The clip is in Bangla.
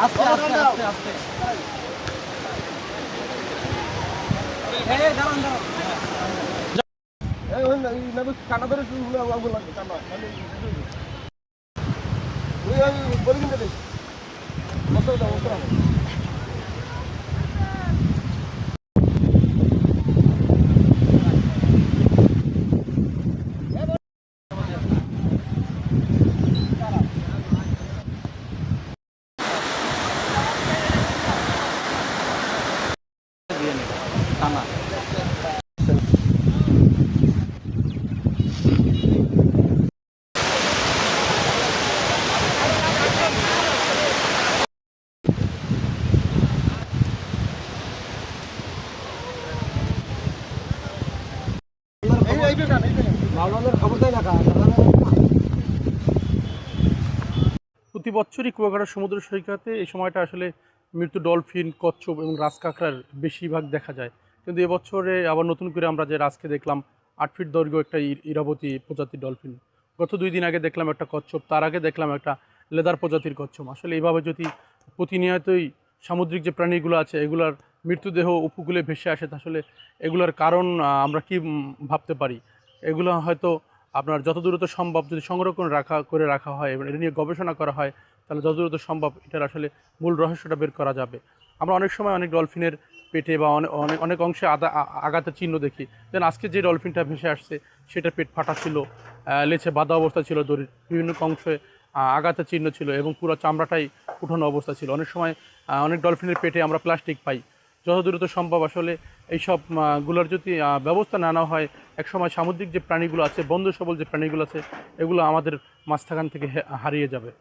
আস্তে আস্তে আস্তে আস্তে দাঁড়ান দাঁড়ান কানা ধরে আগুন লাগবে কানা বলি কিন্তু টানা প্রতি বছরই কুয়াকাটা সমুদ্র সৈকতে এই সময়টা আসলে মৃত ডলফিন, কচ্ছপ এবং রাজ কাঁকড়ার বেশিরভাগ দেখা যায়। কিন্তু এবছরে আবার নতুন করে আমরা যে রাজকে দেখলাম 8 ফিট দৈর্ঘ্য একটা ইরাবতী প্রজাতির ডলফিন। গত 2 দিন আগে দেখলাম একটা কচ্ছপ, তার আগে দেখলাম একটা লেদার প্রজাতির কচ্ছপ। আসলে এইভাবে যদি প্রতিনিয়তই সামুদ্রিক যে প্রাণীগুলো আছে এগুলার মৃতদেহ উপকূলে ভেসে আসে, আসলে এগুলার কারণ আমরা কি ভাবতে পারি? এগুলো হয়তো আপনার যত দ্রুত সম্ভব যদি সংরক্ষণ করে রাখা হয় এবং এটা নিয়ে গবেষণা করা হয়, তাহলে যত দ্রুত সম্ভব এটার আসলে মূল রহস্যটা বের করা যাবে। আমরা অনেক সময় অনেক ডলফিনের পেটে বা অনেক অনেক অংশে আঘাতের চিহ্ন দেখি। যেন আজকে যে ডলফিনটা ভেসে আসছে সেটা পেট ফাটা ছিল, লেছে বাঁধা অবস্থা ছিল, দড়ির বিভিন্ন অংশে আঘাতের চিহ্ন ছিল এবং পুরো চামড়াটাই উঠানো অবস্থা ছিল। অনেক সময় অনেক ডলফিনের পেটে আমরা প্লাস্টিক পাই। যত দ্রুত সম্ভব আসলে এইসব গুলোর যদি ব্যবস্থা না নেওয়া হয়, একসময় সামুদ্রিক যে প্রাণীগুলো আছে, বন্ধু সবল যে প্রাণীগুলো আছে, এগুলো আমাদের মাঝখান থেকে হারিয়ে যাবে।